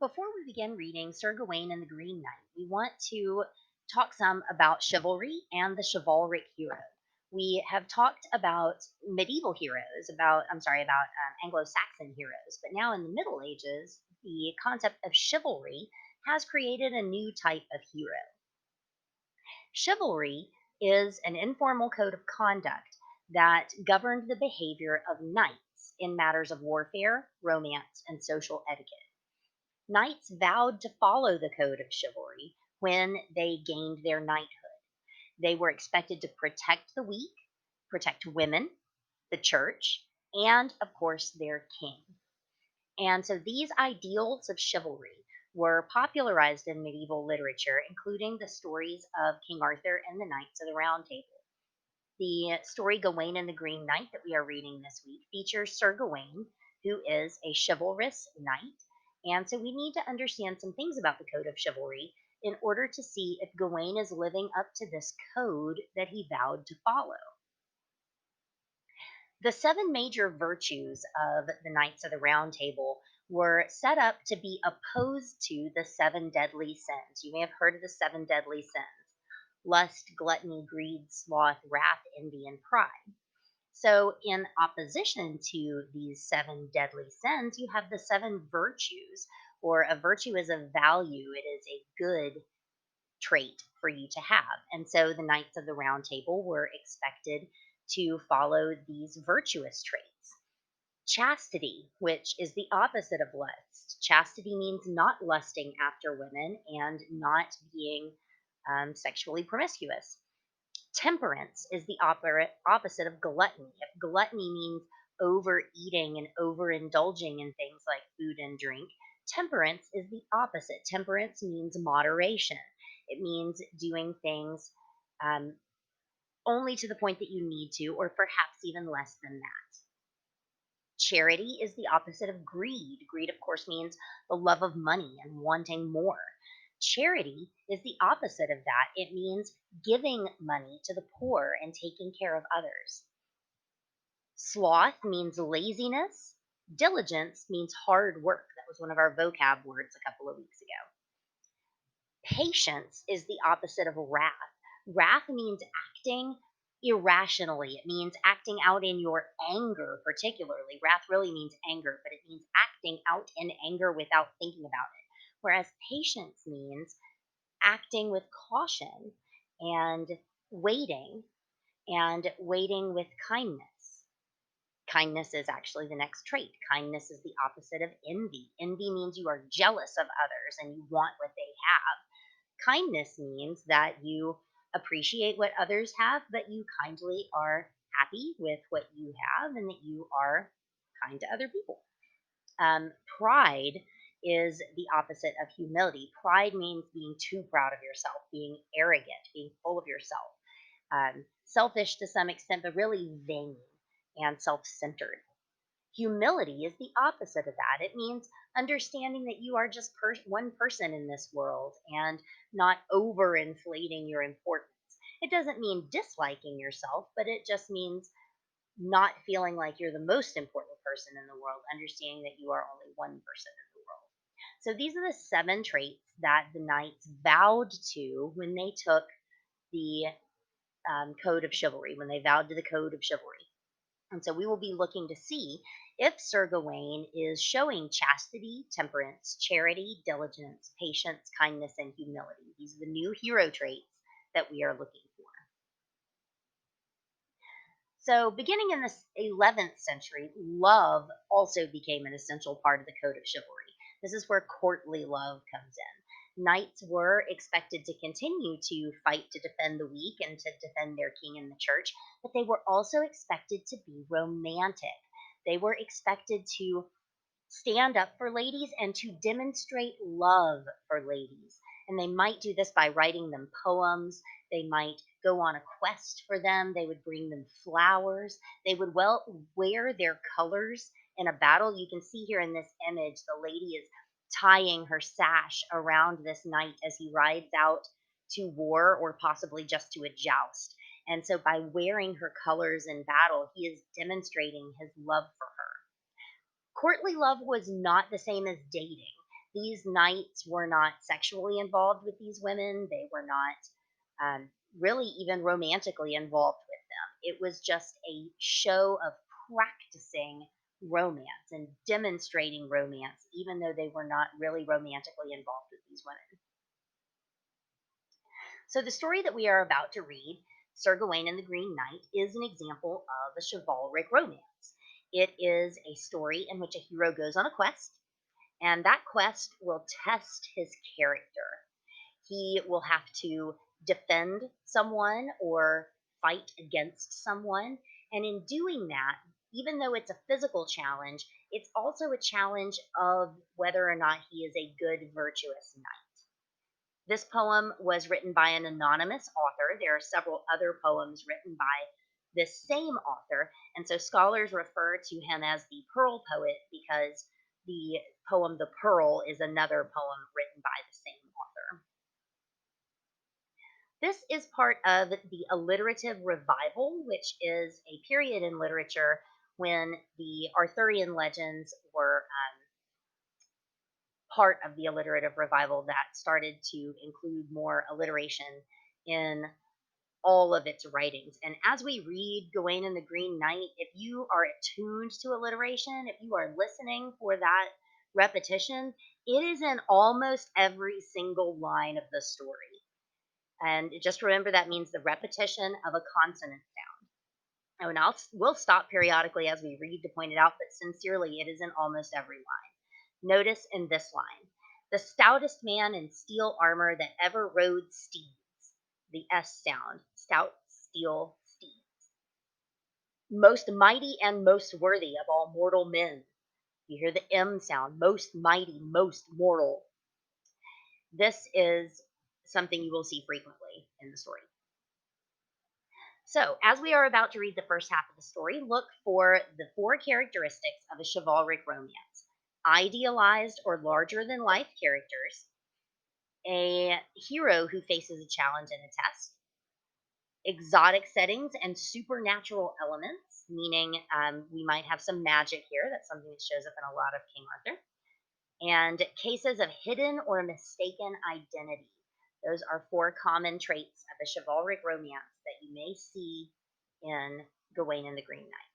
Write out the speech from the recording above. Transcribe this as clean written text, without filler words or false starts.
Before we begin reading Sir Gawain and the Green Knight, we want to talk some about chivalry and the chivalric hero. We have talked about medieval heroes, about Anglo-Saxon heroes, but now in the Middle Ages, the concept of chivalry has created a new type of hero. Chivalry is an informal code of conduct that governed the behavior of knights in matters of warfare, romance, and social etiquette. Knights vowed to follow the code of chivalry when they gained their knighthood. They were expected to protect the weak, protect women, the church, and, of course, their king. And so these ideals of chivalry were popularized in medieval literature, including the stories of King Arthur and the Knights of the Round Table. The story Gawain and the Green Knight that we are reading this week features Sir Gawain, who is a chivalrous knight. And so we need to understand some things about the code of chivalry in order to see if Gawain is living up to this code that he vowed to follow. The seven major virtues of the Knights of the Round Table were set up to be opposed to the seven deadly sins. You may have heard of the seven deadly sins: lust, gluttony, greed, sloth, wrath, envy, and pride. So, in opposition to these seven deadly sins, you have the seven virtues, or a virtue is a value, it is a good trait for you to have. And so the Knights of the Round Table were expected to follow these virtuous traits. Chastity, which is the opposite of lust. Chastity means not lusting after women and not being sexually promiscuous. Temperance is the opposite of gluttony. If gluttony means overeating and overindulging in things like food and drink, temperance is the opposite. Temperance means moderation. It means doing things um, only to the point that you need to, or perhaps even less than that. Charity is the opposite of greed. Greed, of course, means the love of money and wanting more. Charity is the opposite of that. It means giving money to the poor and taking care of others. Sloth means laziness. Diligence means hard work. That was one of our vocab words a couple of weeks ago. Patience is the opposite of wrath. Wrath means acting irrationally. It means acting out in your anger, particularly. Wrath really means anger, but it means acting out in anger without thinking about it. Whereas patience means acting with caution and waiting, and waiting with kindness. Kindness is actually the next trait. Kindness is the opposite of envy. Envy means you are jealous of others and you want what they have. Kindness means that you appreciate what others have, but you kindly are happy with what you have and that you are kind to other people. Pride is the opposite of humility. Pride means being too proud of yourself, being arrogant, being full of yourself, selfish to some extent, but really vain and self centered. Humility is the opposite of that. It means understanding that you are just one person in this world and not overinflating your importance. It doesn't mean disliking yourself, but it just means not feeling like you're the most important person in the world, understanding that you are only one person in the world. So these are the seven traits that the knights vowed to when they took the code of chivalry, when they vowed to the code of chivalry. And so we will be looking to see if Sir Gawain is showing chastity, temperance, charity, diligence, patience, kindness, and humility. These are the new hero traits that we are looking for. So, beginning in the 11th century, love also became an essential part of the code of chivalry. This is where courtly love comes in. Knights were expected to continue to fight to defend the weak and to defend their king and the church, but they were also expected to be romantic. They were expected to stand up for ladies and to demonstrate love for ladies. And they might do this by writing them poems. They might go on a quest for them. They would bring them flowers. They would wear their colors in a battle. You can see here in this image, the lady is tying her sash around this knight as he rides out to war or possibly just to a joust. And so by wearing her colors in battle, he is demonstrating his love for her. Courtly love was not the same as dating. These knights were not sexually involved with these women. They were not really even romantically involved with them. It was just a show of practicing romance and demonstrating romance, even though they were not really romantically involved with these women. So, the story that we are about to read, Sir Gawain and the Green Knight, is an example of a chivalric romance. It is a story in which a hero goes on a quest, and that quest will test his character. He will have to defend someone or fight against someone. And in doing that, even though it's a physical challenge, it's also a challenge of whether or not he is a good, virtuous knight. This poem was written by an anonymous author. There are several other poems written by this same author, and so scholars refer to him as the Pearl poet because the poem The Pearl is another poem written by the same author. This is part of the alliterative revival, which is a period in literature when the Arthurian legends were part of the alliterative revival that started to include more alliteration in all of its writings. And as we read Gawain and the Green Knight, if you are attuned to alliteration, if you are listening for that repetition, it is in almost every single line of the story. And just remember that means the repetition of a consonant sound. Oh, and we'll stop periodically as we read to point it out, but sincerely, it is in almost every line. Notice in this line, the stoutest man in steel armor that ever rode steeds. The S sound, stout steel steeds. Most mighty and most worthy of all mortal men. You hear the M sound, most mighty, most mortal. This is something you will see frequently in the story. So, as we are about to read the first half of the story, look for the four characteristics of a chivalric romance: idealized or larger than life characters, a hero who faces a challenge in a test, exotic settings and supernatural elements, meaning we might have some magic here. That's something that shows up in a lot of King Arthur. And cases of hidden or mistaken identity. Those are four common traits of a chivalric romance that you may see in Gawain and the Green Knight.